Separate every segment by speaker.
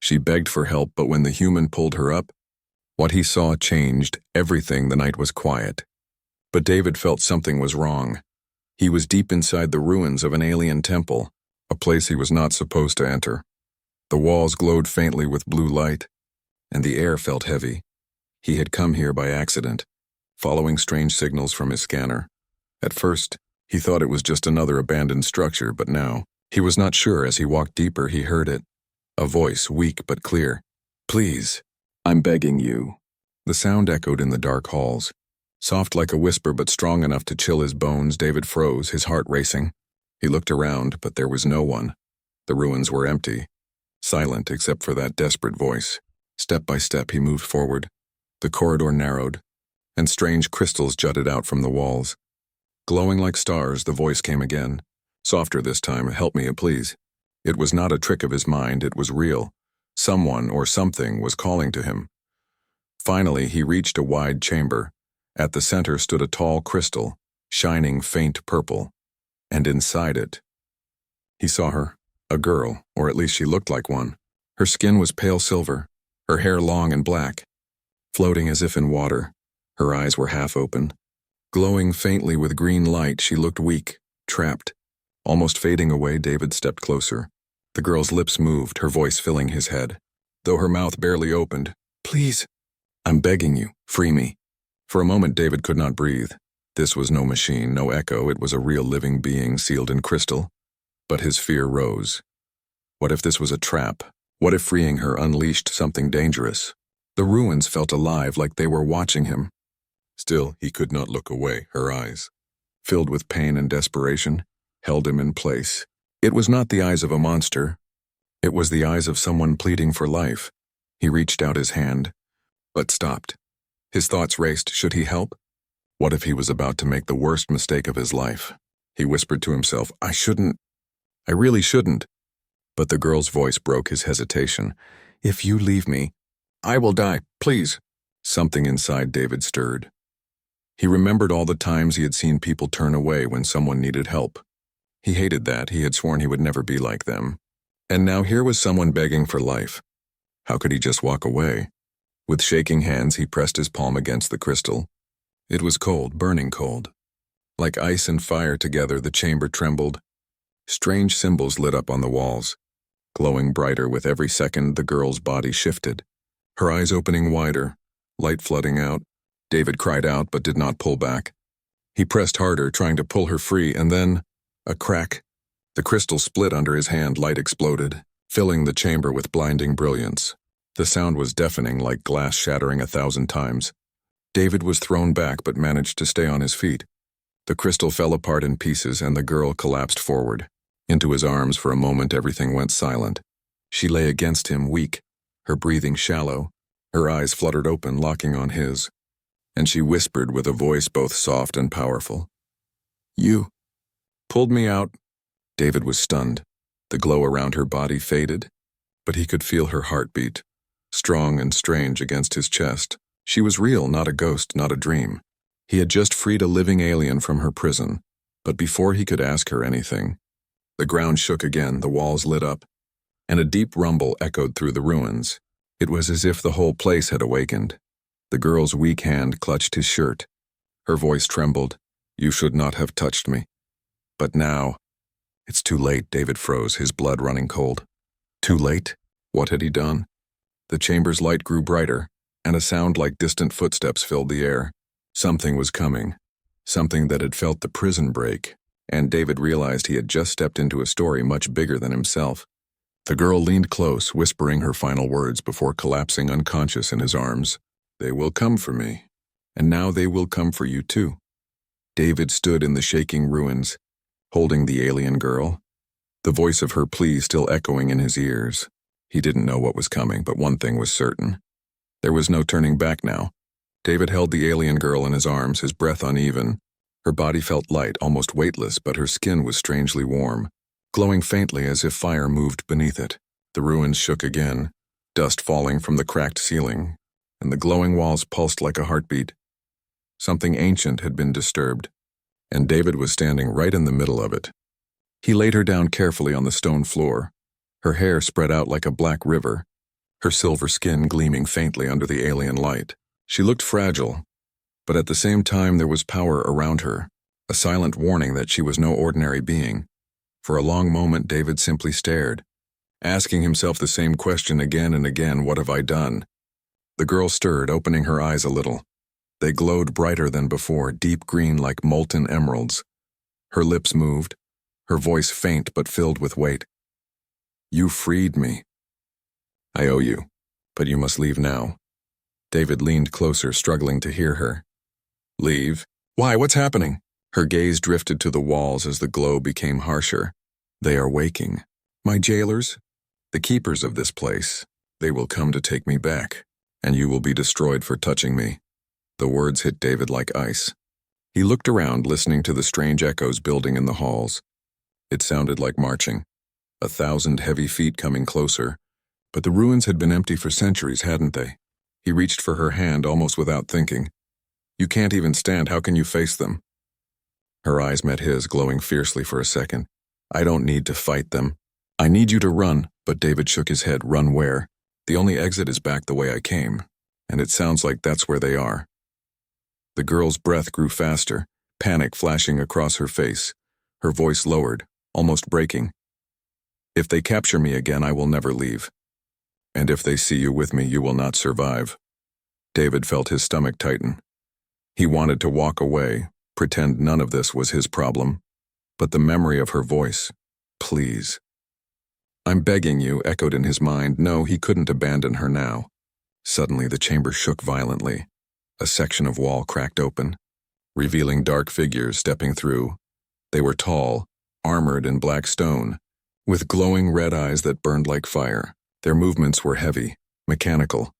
Speaker 1: She begged for help, but when the human pulled her up, what he saw changed everything. The night was quiet. But David felt something was wrong. He was deep inside the ruins of an alien temple, a place he was not supposed to enter. The walls glowed faintly with blue light, and the air felt heavy. He had come here by accident, following strange signals from his scanner. At first, he thought it was just another abandoned structure, but now, he was not sure. As he walked deeper, he heard it. A voice, weak but clear. "Please, I'm begging you." The sound echoed in the dark halls. Soft like a whisper but strong enough to chill his bones. David froze, his heart racing. He looked around, but there was no one. The ruins were empty, silent except for that desperate voice. Step by step he moved forward. The corridor narrowed, and strange crystals jutted out from the walls. Glowing like stars, the voice came again. Softer this time. "Help me, please." It was not a trick of his mind, it was real. Someone or something was calling to him. Finally, he reached a wide chamber. At the center stood a tall crystal, shining faint purple. And inside it, he saw her, a girl, or at least she looked like one. Her skin was pale silver, her hair long and black, floating as if in water. Her eyes were half open. Glowing faintly with green light, she looked weak, trapped. Almost fading away, David stepped closer. The girl's lips moved, her voice filling his head, though her mouth barely opened. "Please, I'm begging you, free me." For a moment, David could not breathe. This was no machine, no echo. It was a real living being sealed in crystal. But his fear rose. What if this was a trap? What if freeing her unleashed something dangerous? The ruins felt alive, like they were watching him. Still, he could not look away. Her eyes, filled with pain and desperation, held him in place. It was not the eyes of a monster. It was the eyes of someone pleading for life. He reached out his hand, but stopped. His thoughts raced. Should he help? What if he was about to make the worst mistake of his life? He whispered to himself, I really shouldn't. But the girl's voice broke his hesitation. "If you leave me, I will die, please." Something inside David stirred. He remembered all the times he had seen people turn away when someone needed help. He hated that. He had sworn he would never be like them. And now here was someone begging for life. How could he just walk away? With shaking hands, he pressed his palm against the crystal. It was cold, burning cold. Like ice and fire together, the chamber trembled. Strange symbols lit up on the walls. Glowing brighter with every second, the girl's body shifted. Her eyes opening wider, light flooding out. David cried out but did not pull back. He pressed harder, trying to pull her free, and then, a crack. The crystal split under his hand, light exploded, filling the chamber with blinding brilliance. The sound was deafening, like glass shattering 1,000 times. David was thrown back but managed to stay on his feet. The crystal fell apart in pieces and the girl collapsed forward. Into his arms. For a moment everything went silent. She lay against him, weak, her breathing shallow, her eyes fluttered open, locking on his. And she whispered with a voice both soft and powerful. "You pulled me out." David was stunned. The glow around her body faded, but he could feel her heartbeat, strong and strange against his chest. She was real, not a ghost, not a dream. He had just freed a living alien from her prison, but before he could ask her anything, the ground shook again, the walls lit up, and a deep rumble echoed through the ruins. It was as if the whole place had awakened. The girl's weak hand clutched his shirt. Her voice trembled. "You should not have touched me." But now, it's too late. David froze, his blood running cold. Too late? What had he done? The chamber's light grew brighter, and a sound like distant footsteps filled the air. Something was coming, something that had felt the prison break, and David realized he had just stepped into a story much bigger than himself. The girl leaned close, whispering her final words before collapsing unconscious in his arms. "They will come for me, and now they will come for you too." David stood in the shaking ruins, holding the alien girl, the voice of her plea still echoing in his ears. He didn't know what was coming, but one thing was certain. There was no turning back now. David held the alien girl in his arms, his breath uneven. Her body felt light, almost weightless, but her skin was strangely warm, glowing faintly as if fire moved beneath it. The ruins shook again, dust falling from the cracked ceiling, and the glowing walls pulsed like a heartbeat. Something ancient had been disturbed, and David was standing right in the middle of it. He laid her down carefully on the stone floor. Her hair spread out like a black river, her silver skin gleaming faintly under the alien light. She looked fragile, but at the same time there was power around her, a silent warning that she was no ordinary being. For a long moment David simply stared, asking himself the same question again and again, what have I done? The girl stirred, opening her eyes a little. They glowed brighter than before, deep green like molten emeralds. Her lips moved, her voice faint but filled with weight. You freed me. I owe you, but you must leave now. David leaned closer, struggling to hear her. Leave? Why, what's happening? Her gaze drifted to the walls as the glow became harsher. They are waking. My jailers? The keepers of this place. They will come to take me back, and you will be destroyed for touching me. The words hit David like ice. He looked around, listening to the strange echoes building in the halls. It sounded like marching. 1,000 heavy feet coming closer. But the ruins had been empty for centuries, hadn't they? He reached for her hand almost without thinking. You can't even stand, how can you face them? Her eyes met his, glowing fiercely for a second. I don't need to fight them. I need you to run, but David shook his head. Run where? The only exit is back the way I came, and it sounds like that's where they are. The girl's breath grew faster, panic flashing across her face. Her voice lowered, almost breaking. If they capture me again, I will never leave. And if they see you with me, you will not survive. David felt his stomach tighten. He wanted to walk away, pretend none of this was his problem. But the memory of her voice, please. I'm begging you, echoed in his mind. No, he couldn't abandon her now. Suddenly the chamber shook violently. A section of wall cracked open, revealing dark figures stepping through. They were tall, armored in black stone, with glowing red eyes that burned like fire. Their movements were heavy, mechanical,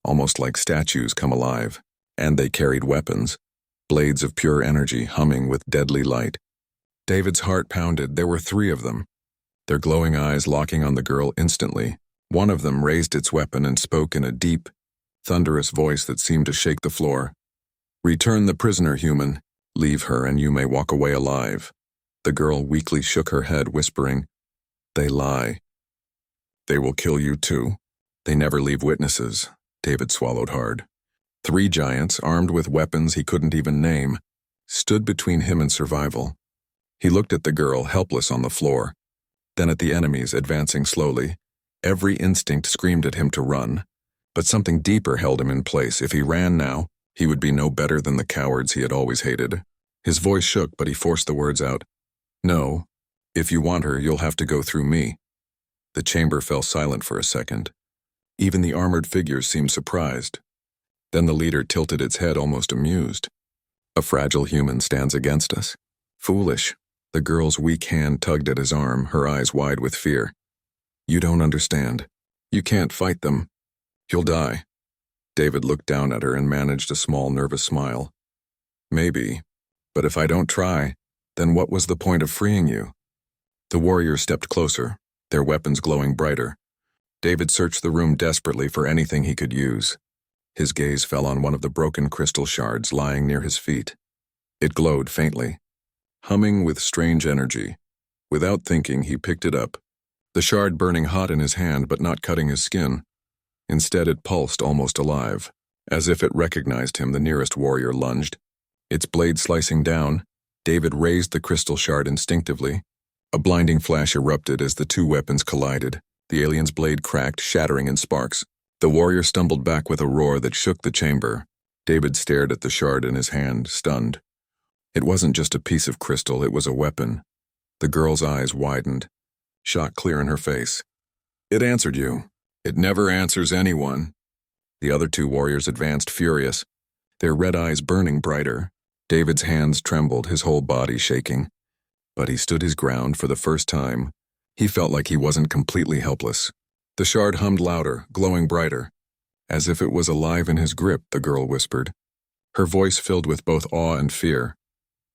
Speaker 1: almost like statues come alive, and they carried weapons, blades of pure energy humming with deadly light. David's heart pounded. There were 3 of them, their glowing eyes locking on the girl instantly. One of them raised its weapon and spoke in a deep, thunderous voice that seemed to shake the floor. Return the prisoner, human. Leave her and you may walk away alive. The girl weakly shook her head, whispering, They lie. They will kill you too. They never leave witnesses. David swallowed hard. 3 giants, armed with weapons he couldn't even name, stood between him and survival. He looked at the girl, helpless on the floor, then at the enemies advancing slowly. Every instinct screamed at him to run, but something deeper held him in place. If he ran now, he would be no better than the cowards he had always hated. His voice shook, but he forced the words out. No, if you want her, you'll have to go through me. The chamber fell silent for a second. Even the armored figures seemed surprised. Then the leader tilted its head, almost amused. A fragile human stands against us. Foolish. The girl's weak hand tugged at his arm, her eyes wide with fear. You don't understand. You can't fight them. You'll die. David looked down at her and managed a small, nervous smile. Maybe, but if I don't try, then what was the point of freeing you? The warriors stepped closer, their weapons glowing brighter. David searched the room desperately for anything he could use. His gaze fell on one of the broken crystal shards lying near his feet. It glowed faintly, humming with strange energy. Without thinking, he picked it up, the shard burning hot in his hand but not cutting his skin. Instead, it pulsed almost alive. As if it recognized him, the nearest warrior lunged. Its blade slicing down, David raised the crystal shard instinctively. A blinding flash erupted as the 2 weapons collided. The alien's blade cracked, shattering in sparks. The warrior stumbled back with a roar that shook the chamber. David stared at the shard in his hand, stunned. It wasn't just a piece of crystal, it was a weapon. The girl's eyes widened, shock clear in her face. It answered you. It never answers anyone. The other 2 warriors advanced, furious, their red eyes burning brighter. David's hands trembled, his whole body shaking. But he stood his ground for the first time. He felt like he wasn't completely helpless. The shard hummed louder, glowing brighter. As if it was alive in his grip, the girl whispered, her voice filled with both awe and fear.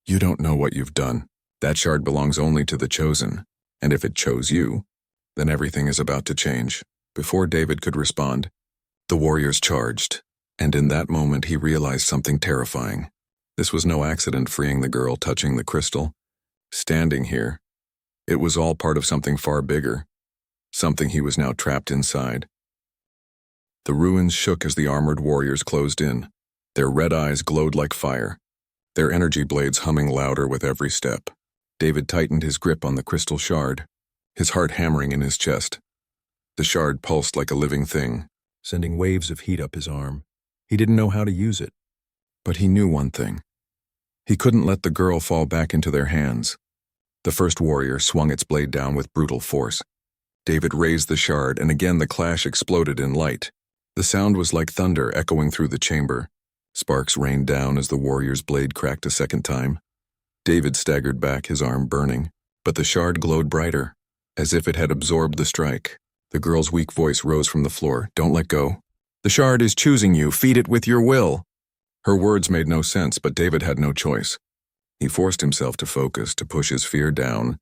Speaker 1: You don't know what you've done. That shard belongs only to the chosen, and if it chose you, then everything is about to change. Before David could respond, the warriors charged, and in that moment he realized something terrifying. This was no accident, freeing the girl, touching the crystal, standing here. It was all part of something far bigger, something he was now trapped inside. The ruins shook as the armored warriors closed in. Their red eyes glowed like fire, their energy blades humming louder with every step. David tightened his grip on the crystal shard, his heart hammering in his chest. The shard pulsed like a living thing, sending waves of heat up his arm. He didn't know how to use it, but he knew one thing. He couldn't let the girl fall back into their hands. The first warrior swung its blade down with brutal force. David raised the shard, and again the clash exploded in light. The sound was like thunder echoing through the chamber. Sparks rained down as the warrior's blade cracked a second time. David staggered back, his arm burning, but the shard glowed brighter, as if it had absorbed the strike. The girl's weak voice rose from the floor. "Don't let go. The shard is choosing you. Feed it with your will." Her words made no sense, but David had no choice. He forced himself to focus, to push his fear down.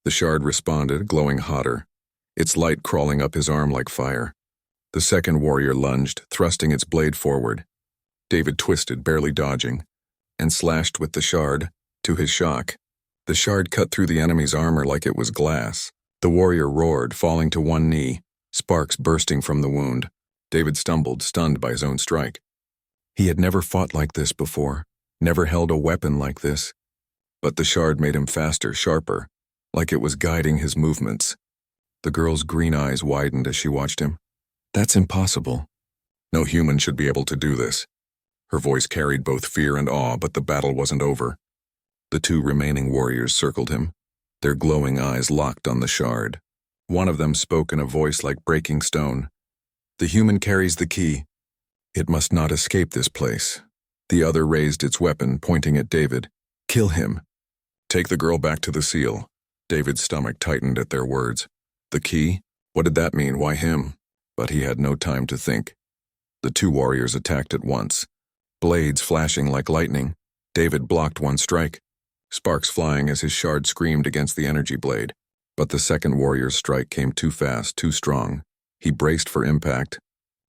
Speaker 1: The shard responded, glowing hotter, its light crawling up his arm like fire. The second warrior lunged, thrusting its blade forward. David twisted, barely dodging, and slashed with the shard. To his shock, the shard cut through the enemy's armor like it was glass. The warrior roared, falling to one knee, sparks bursting from the wound. David stumbled, stunned by his own strike. He had never fought like this before, never held a weapon like this. But the shard made him faster, sharper, like it was guiding his movements. The girl's green eyes widened as she watched him. "That's impossible. No human should be able to do this." Her voice carried both fear and awe, but the battle wasn't over. The two remaining warriors circled him, their glowing eyes locked on the shard. One of them spoke in a voice like breaking stone. "The human carries the key. It must not escape this place." The other raised its weapon, pointing at David. "Kill him. Take the girl back to the seal." David's stomach tightened at their words. The key? What did that mean? Why him? But he had no time to think. The two warriors attacked at once, blades flashing like lightning. David blocked one strike, sparks flying as his shard screamed against the energy blade. But the second warrior's strike came too fast, too strong. He braced for impact.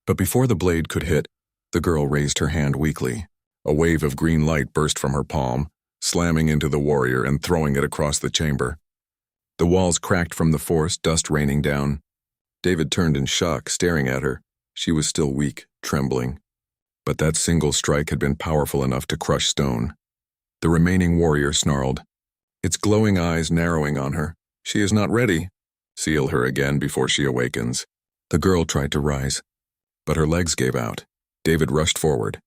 Speaker 1: But before the blade could hit, the girl raised her hand weakly. A wave of green light burst from her palm, slamming into the warrior and throwing it across the chamber. The walls cracked from the force, dust raining down. David turned in shock, staring at her. She was still weak, trembling. But that single strike had been powerful enough to crush stone. The remaining warrior snarled, its glowing eyes narrowing on her. "She is not ready. Seal her again before she awakens." The girl tried to rise, but her legs gave out. David rushed forward,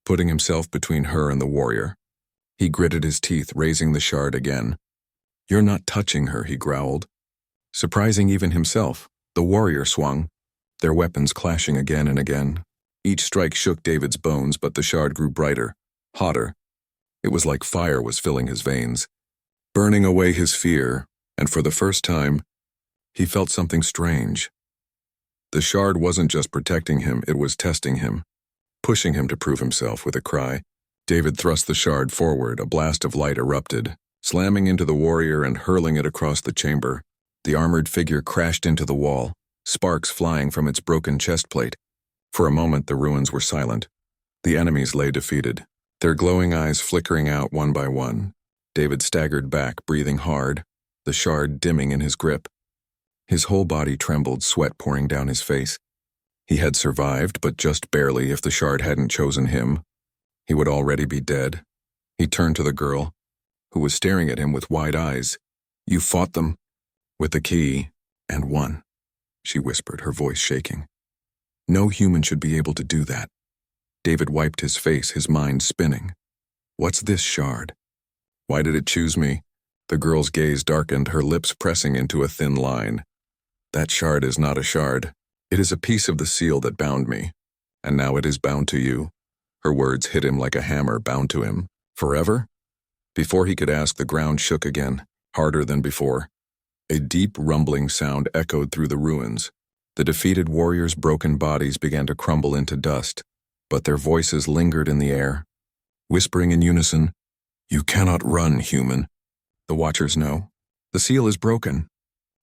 Speaker 1: putting himself between her and the warrior. He gritted his teeth, raising the shard again. "You're not touching her," he growled. Surprising even himself, the warrior swung, their weapons clashing again and again. Each strike shook David's bones, but the shard grew brighter, hotter. It was like fire was filling his veins, burning away his fear, and for the first time, he felt something strange. The shard wasn't just protecting him, it was testing him, pushing him to prove himself. With a cry, David thrust the shard forward. A blast of light erupted, slamming into the warrior and hurling it across the chamber. The armored figure crashed into the wall, sparks flying from its broken chest plate. For a moment, the ruins were silent. The enemies lay defeated, their glowing eyes flickering out one by one. David staggered back, breathing hard, the shard dimming in his grip. His whole body trembled, sweat pouring down his face. He had survived, but just barely. If the shard hadn't chosen him, he would already be dead. He turned to the girl, who was staring at him with wide eyes. "You fought them?" "With the key, and won," she whispered, her voice shaking. "No human should be able to do that." David wiped his face, his mind spinning. "What's this shard? Why did it choose me?" The girl's gaze darkened, her lips pressing into a thin line. "That shard is not a shard. It is a piece of the seal that bound me. And now it is bound to you." Her words hit him like a hammer, bound to him. "Forever?" Before he could ask, the ground shook again, harder than before. A deep rumbling sound echoed through the ruins. The defeated warriors' broken bodies began to crumble into dust, but their voices lingered in the air, whispering in unison, "You cannot run, human. The Watchers know. The seal is broken."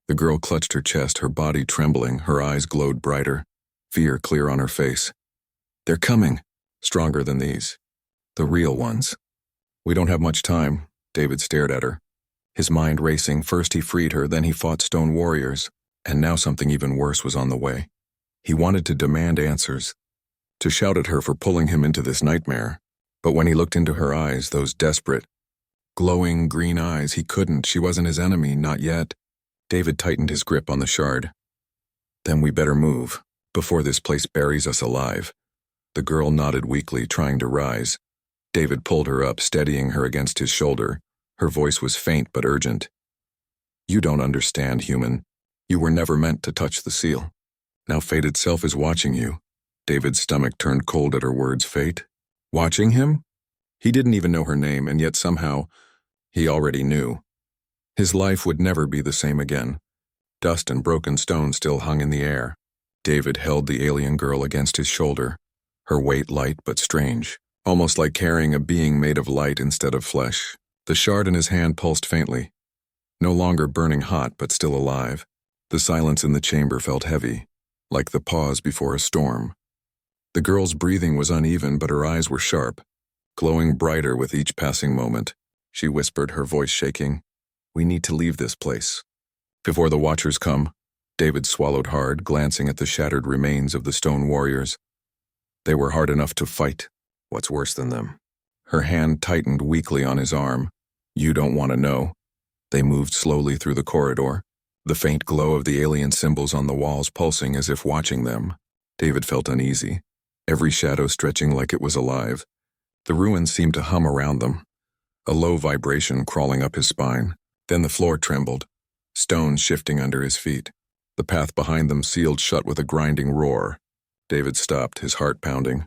Speaker 1: The girl clutched her chest, her body trembling, her eyes glowed brighter, fear clear on her face. "They're coming, stronger than these. The real ones." "We don't have much time." David stared at her, his mind racing. First he freed her, then he fought stone warriors, and now something even worse was on the way. He wanted to demand answers, to shout at her for pulling him into this nightmare. But when he looked into her eyes, those desperate, glowing green eyes, he couldn't. She wasn't his enemy, not yet. David tightened his grip on the shard. Then we better move, before this place buries us alive. The girl nodded weakly, trying to rise. David pulled her up, steadying her against his shoulder. Her voice was faint but urgent. You don't understand, human. You were never meant to touch the seal. Now fate itself is watching you. David's stomach turned cold at her words. Fate? Watching him? He didn't even know her name, and yet somehow, he already knew. His life would never be the same again. Dust and broken stone still hung in the air. David held the alien girl against his shoulder, her weight light but strange, almost like carrying a being made of light instead of flesh. The shard in his hand pulsed faintly, no longer burning hot but still alive. The silence in the chamber felt heavy, like the pause before a storm. The girl's breathing was uneven, but her eyes were sharp, glowing brighter with each passing moment. She whispered, her voice shaking, "We need to leave this place. Before the Watchers come." David swallowed hard, glancing at the shattered remains of the stone warriors. They were hard enough to fight. What's worse than them? Her hand tightened weakly on his arm. You don't want to know. They moved slowly through the corridor, the faint glow of the alien symbols on the walls pulsing as if watching them. David felt uneasy, every shadow stretching like it was alive. The ruins seemed to hum around them, a low vibration crawling up his spine. Then the floor trembled, stones shifting under his feet. The path behind them sealed shut with a grinding roar. David stopped, his heart pounding.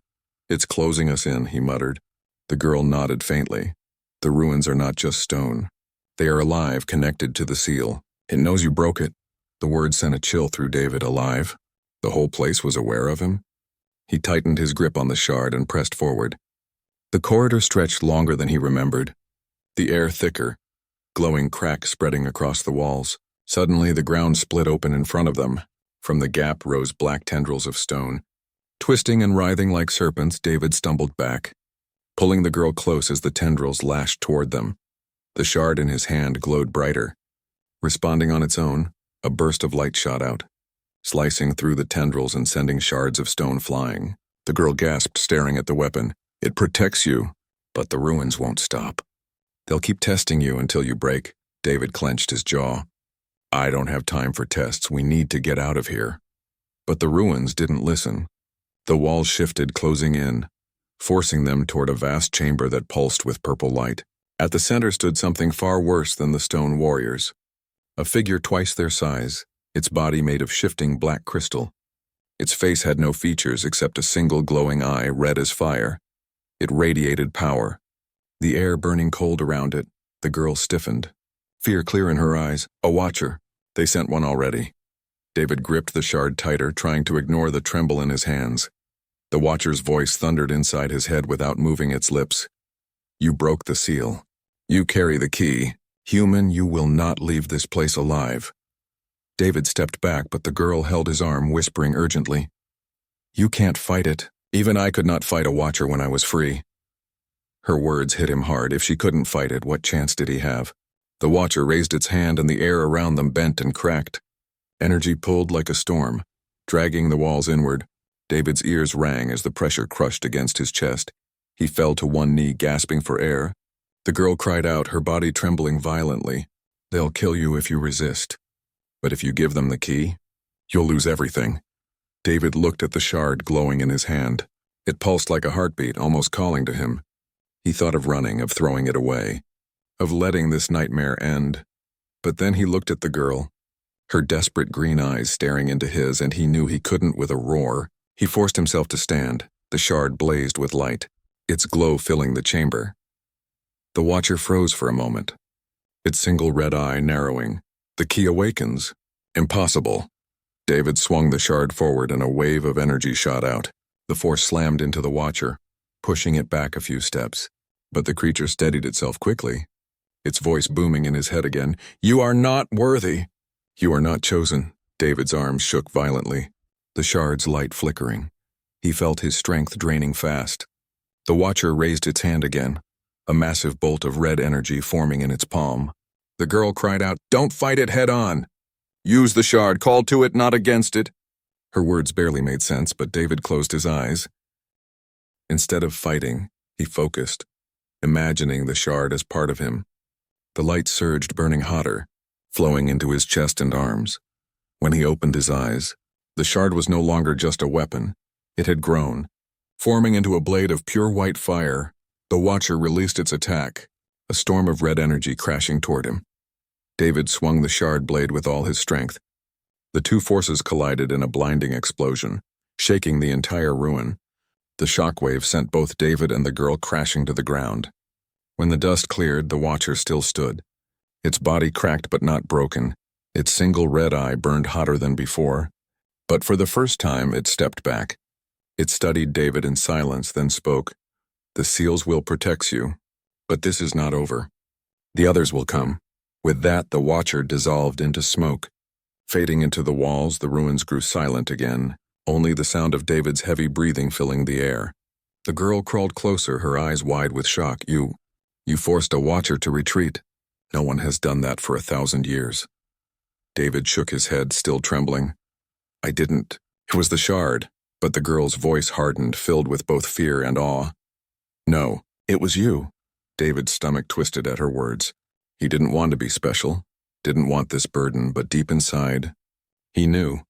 Speaker 1: It's closing us in, he muttered. The girl nodded faintly. The ruins are not just stone. They are alive, connected to the seal. It knows you broke it. The word sent a chill through David. Alive? The whole place was aware of him? He tightened his grip on the shard and pressed forward. The corridor stretched longer than he remembered, the air thicker, glowing cracks spreading across the walls. Suddenly, the ground split open in front of them. From the gap rose black tendrils of stone. Twisting and writhing like serpents, David stumbled back, pulling the girl close as the tendrils lashed toward them. The shard in his hand glowed brighter. Responding on its own, a burst of light shot out, slicing through the tendrils and sending shards of stone flying. The girl gasped, staring at the weapon. It protects you, but the ruins won't stop. They'll keep testing you until you break. David clenched his jaw. I don't have time for tests. We need to get out of here. But the ruins didn't listen. The walls shifted, closing in, forcing them toward a vast chamber that pulsed with purple light. At the center stood something far worse than the stone warriors. A figure twice their size, its body made of shifting black crystal. Its face had no features except a single glowing eye, red as fire. It radiated power. The air burning cold around it, the girl stiffened. Fear clear in her eyes. A watcher. They sent one already. David gripped the shard tighter, trying to ignore the tremble in his hands. The watcher's voice thundered inside his head without moving its lips. You broke the seal. You carry the key. Human, you will not leave this place alive. David stepped back, but the girl held his arm, whispering urgently. You can't fight it. Even I could not fight a watcher when I was free. Her words hit him hard. If she couldn't fight it, what chance did he have? The watcher raised its hand and the air around them bent and cracked. Energy pulled like a storm, dragging the walls inward. David's ears rang as the pressure crushed against his chest. He fell to one knee, gasping for air. The girl cried out, her body trembling violently. They'll kill you if you resist. But if you give them the key, you'll lose everything. David looked at the shard glowing in his hand. It pulsed like a heartbeat, almost calling to him. He thought of running, of throwing it away, of letting this nightmare end. But then he looked at the girl, her desperate green eyes staring into his, and he knew he couldn't with a roar. He forced himself to stand. The shard blazed with light, its glow filling the chamber. The watcher froze for a moment, its single red eye narrowing. The key awakens. Impossible. David swung the shard forward and a wave of energy shot out. The force slammed into the watcher, pushing it back a few steps. But the creature steadied itself quickly, its voice booming in his head again. You are not worthy. You are not chosen. David's arms shook violently, the shard's light flickering. He felt his strength draining fast. The watcher raised its hand again, a massive bolt of red energy forming in its palm. The girl cried out, Don't fight it head on. Use the shard, call to it, not against it. Her words barely made sense, but David closed his eyes. Instead of fighting, he focused, imagining the shard as part of him. The light surged, burning hotter, flowing into his chest and arms. When he opened his eyes, the shard was no longer just a weapon. It had grown, forming into a blade of pure white fire. The Watcher released its attack, a storm of red energy crashing toward him. David swung the shard blade with all his strength. The two forces collided in a blinding explosion, shaking the entire ruin. The shockwave sent both David and the girl crashing to the ground. When the dust cleared, the Watcher still stood. Its body cracked but not broken. Its single red eye burned hotter than before. But for the first time, it stepped back. It studied David in silence, then spoke. "The seal's will protects you, but this is not over. The others will come." With that, the Watcher dissolved into smoke. Fading into the walls, the ruins grew silent again, only the sound of David's heavy breathing filling the air. The girl crawled closer, her eyes wide with shock. You forced a Watcher to retreat. No one has done that for 1,000 years. David shook his head, still trembling. "I didn't. It was the shard." But the girl's voice hardened, filled with both fear and awe. "No, it was you." David's stomach twisted at her words. He didn't want to be special, didn't want this burden, but deep inside, he knew.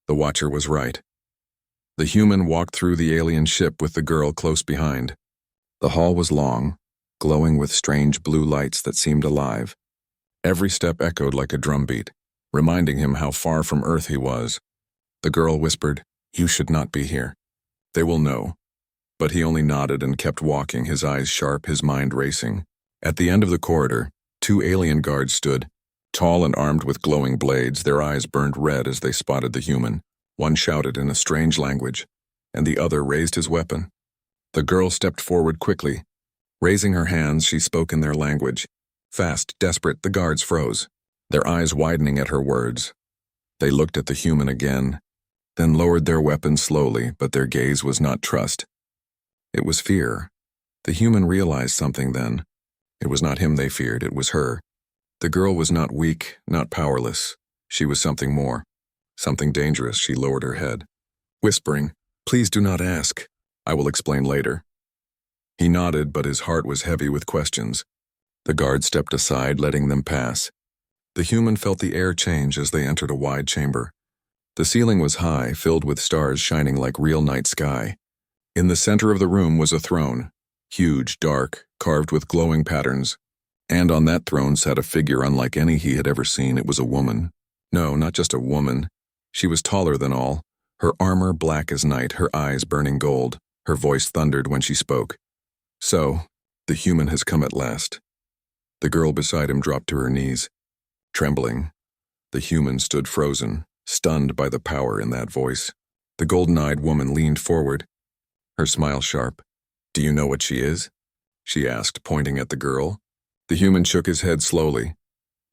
Speaker 1: The Watcher was right. The human walked through the alien ship with the girl close behind. The hall was long, glowing with strange blue lights that seemed alive. Every step echoed like a drumbeat, reminding him how far from Earth he was. The girl whispered, "You should not be here. They will know." But he only nodded and kept walking, his eyes sharp, his mind racing. At the end of the corridor, 2 alien guards stood, tall and armed with glowing blades. Their eyes burned red as they spotted the human. One shouted in a strange language, and the other raised his weapon. The girl stepped forward quickly. Raising her hands, she spoke in their language. Fast, desperate, the guards froze, their eyes widening at her words. They looked at the human again, then lowered their weapons slowly, but their gaze was not trust. It was fear. The human realized something then. It was not him they feared, it was her. The girl was not weak, not powerless. She was something more, something dangerous. She lowered her head, whispering, "Please do not ask. I will explain later." He nodded, but his heart was heavy with questions. The guard stepped aside, letting them pass. The human felt the air change as they entered a wide chamber. The ceiling was high, filled with stars shining like real night sky. In the center of the room was a throne, huge, dark, carved with glowing patterns. And on that throne sat a figure unlike any he had ever seen. It was a woman. No, not just a woman. She was taller than all, her armor black as night, her eyes burning gold. Her voice thundered when she spoke. "So, the human has come at last." The girl beside him dropped to her knees, trembling. The human stood frozen, stunned by the power in that voice. The golden-eyed woman leaned forward, her smile sharp. "Do you know what she is?" she asked, pointing at the girl. The human shook his head slowly.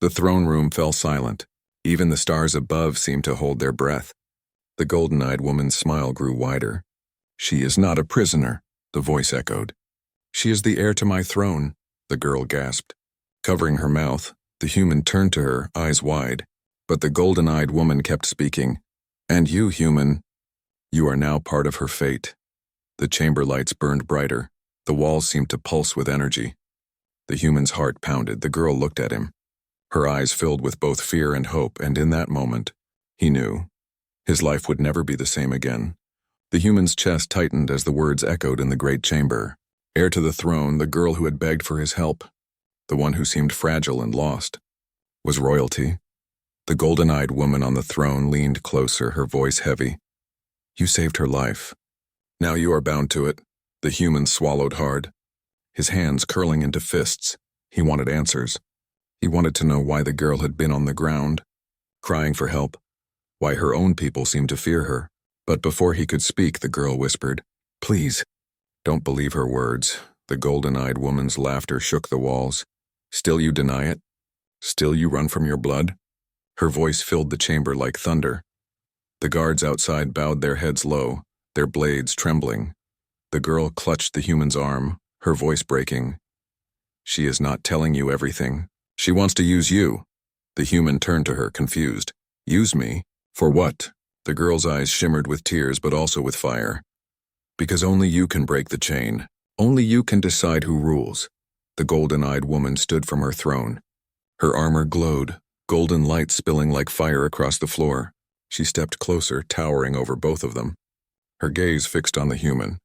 Speaker 1: The throne room fell silent. Even the stars above seemed to hold their breath. The golden-eyed woman's smile grew wider. "She is not a prisoner," the voice echoed. "She is the heir to my throne," the girl gasped. Covering her mouth, the human turned to her, eyes wide. But the golden-eyed woman kept speaking. "And you, human, you are now part of her fate." The chamber lights burned brighter. The walls seemed to pulse with energy. The human's heart pounded. The girl looked at him, her eyes filled with both fear and hope, and in that moment, he knew. His life would never be the same again. The human's chest tightened as the words echoed in the great chamber. Heir to the throne, the girl who had begged for his help, the one who seemed fragile and lost, was royalty. The golden-eyed woman on the throne leaned closer, her voice heavy. "You saved her life. Now you are bound to it." The human swallowed hard, his hands curling into fists. He wanted answers. He wanted to know why the girl had been on the ground, crying for help, why her own people seemed to fear her. But before he could speak, the girl whispered, "Please, don't believe her words." The golden-eyed woman's laughter shook the walls. "Still you deny it? Still you run from your blood?" Her voice filled the chamber like thunder. The guards outside bowed their heads low, their blades trembling. The girl clutched the human's arm, her voice breaking. "She is not telling you everything. She wants to use you." The human turned to her, confused. "Use me? For what?" The girl's eyes shimmered with tears but also with fire. Because only you can break the chain. Only you can decide who rules. The golden-eyed woman stood from her throne. Her armor glowed, golden light spilling like fire across the floor. She stepped closer, towering over both of them. Her gaze fixed on the human.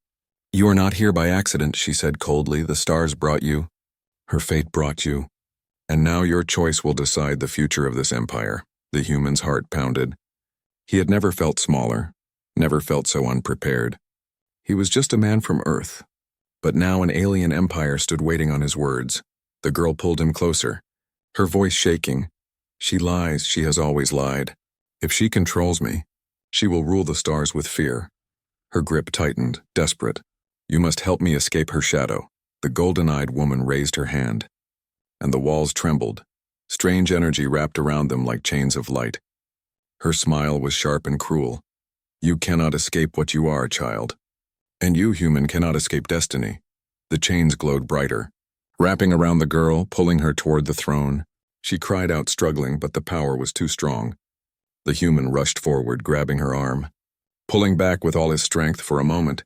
Speaker 1: You are not here by accident, she said coldly. The stars brought you. Her fate brought you. And now your choice will decide the future of this empire. The human's heart pounded. He had never felt smaller, never felt so unprepared. He was just a man from Earth. But now an alien empire stood waiting on his words. The girl pulled him closer, her voice shaking. She lies, she has always lied. If she controls me, she will rule the stars with fear. Her grip tightened, desperate. You must help me escape her shadow. The golden-eyed woman raised her hand, and the walls trembled. Strange energy wrapped around them like chains of light. Her smile was sharp and cruel. You cannot escape what you are, child. And you, human, cannot escape destiny. The chains glowed brighter, wrapping around the girl, pulling her toward the throne. She cried out, struggling, but the power was too strong. The human rushed forward, grabbing her arm, pulling back with all his strength for a moment.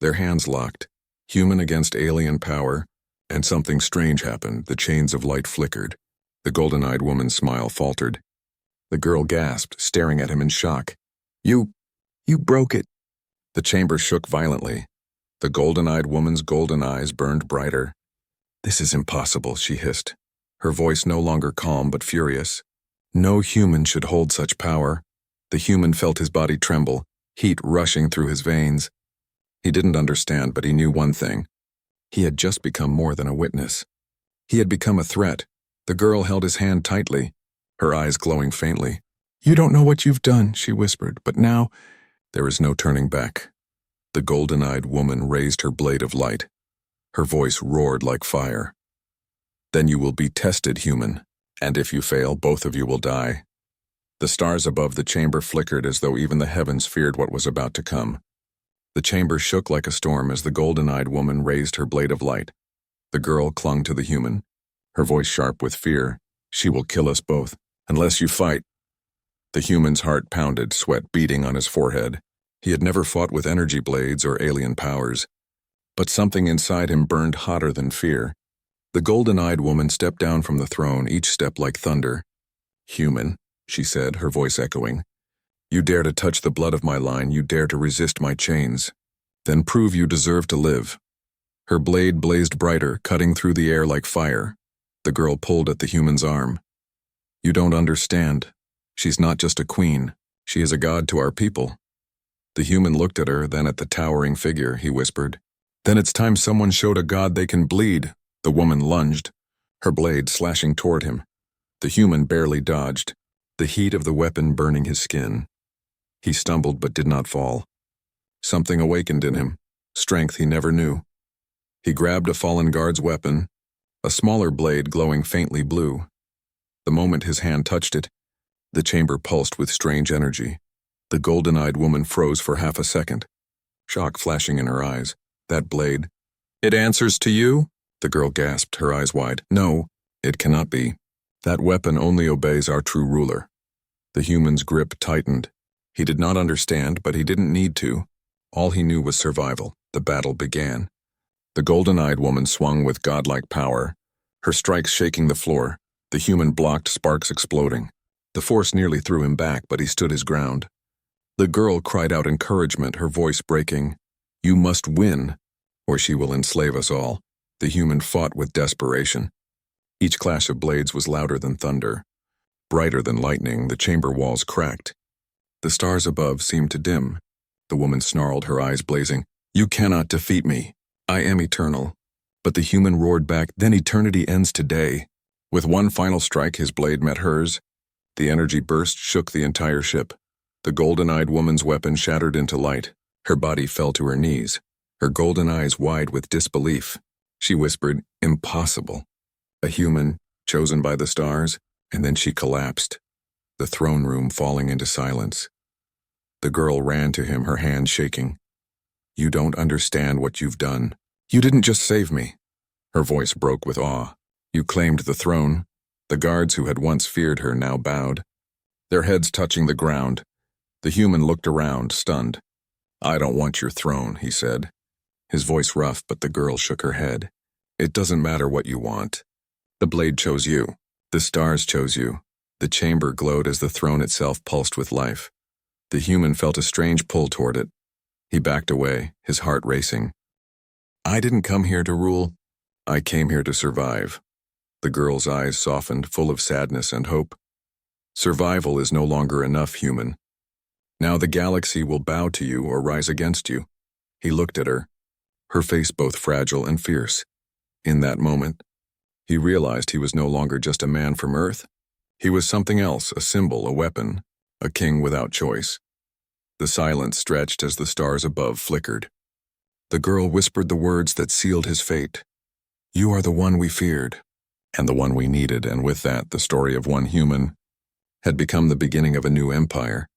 Speaker 1: Their hands locked, human against alien power, and something strange happened. The chains of light flickered. The golden-eyed woman's smile faltered. The girl gasped, staring at him in shock. You broke it. The chamber shook violently. The golden-eyed woman's golden eyes burned brighter. This is impossible, she hissed, her voice no longer calm but furious. No human should hold such power. The human felt his body tremble, heat rushing through his veins. He didn't understand, but he knew one thing. He had just become more than a witness. He had become a threat. The girl held his hand tightly, her eyes glowing faintly. You don't know what you've done, she whispered, but now there is no turning back. The golden-eyed woman raised her blade of light. Her voice roared like fire. Then you will be tested, human, and if you fail, both of you will die. The stars above the chamber flickered as though even the heavens feared what was about to come. The chamber shook like a storm as the golden-eyed woman raised her blade of light. The girl clung to the human, her voice sharp with fear. She will kill us both, unless you fight. The human's heart pounded, sweat beating on his forehead. He had never fought with energy blades or alien powers, but something inside him burned hotter than fear. The golden-eyed woman stepped down from the throne, each step like thunder. Human, she said, her voice echoing. You dare to touch the blood of my line, you dare to resist my chains. Then prove you deserve to live. Her blade blazed brighter, cutting through the air like fire. The girl pulled at the human's arm. You don't understand. She's not just a queen. She is a god to our people. The human looked at her, then at the towering figure. He whispered, Then it's time someone showed a god they can bleed. The woman lunged, her blade slashing toward him. The human barely dodged, the heat of the weapon burning his skin. He stumbled but did not fall. Something awakened in him, strength he never knew. He grabbed a fallen guard's weapon, a smaller blade glowing faintly blue. The moment his hand touched it, the chamber pulsed with strange energy. The golden-eyed woman froze for half a second, shock flashing in her eyes. That blade. It answers to you? The girl gasped, her eyes wide. No, it cannot be. That weapon only obeys our true ruler. The human's grip tightened. He did not understand, but he didn't need to. All he knew was survival. The battle began. The golden-eyed woman swung with godlike power, her strikes shaking the floor. The human blocked, sparks exploding. The force nearly threw him back, but he stood his ground. The girl cried out encouragement, her voice breaking. You must win, or she will enslave us all. The human fought with desperation. Each clash of blades was louder than thunder. Brighter than lightning, the chamber walls cracked. The stars above seemed to dim. The woman snarled, her eyes blazing. You cannot defeat me. I am eternal. But the human roared back, then eternity ends today. With one final strike, his blade met hers. The energy burst shook the entire ship. The golden-eyed woman's weapon shattered into light. Her body fell to her knees, her golden eyes wide with disbelief. She whispered, impossible. A human, chosen by the stars, and then she collapsed, the throne room falling into silence. The girl ran to him, her hand shaking. You don't understand what you've done. You didn't just save me. Her voice broke with awe. You claimed the throne. The guards who had once feared her now bowed, their heads touching the ground. The human looked around, stunned. "I don't want your throne," he said. His voice rough, but the girl shook her head. "It doesn't matter what you want. The blade chose you. The stars chose you." The chamber glowed as the throne itself pulsed with life. The human felt a strange pull toward it. He backed away, his heart racing. "I didn't come here to rule. I came here to survive." The girl's eyes softened, full of sadness and hope. "Survival is no longer enough, human. Now the galaxy will bow to you or rise against you." He looked at her, her face both fragile and fierce. In that moment, he realized he was no longer just a man from Earth. He was something else, a symbol, a weapon, a king without choice. The silence stretched as the stars above flickered. The girl whispered the words that sealed his fate. "You are the one we feared, and the one we needed," and with that, the story of one human had become the beginning of a new empire.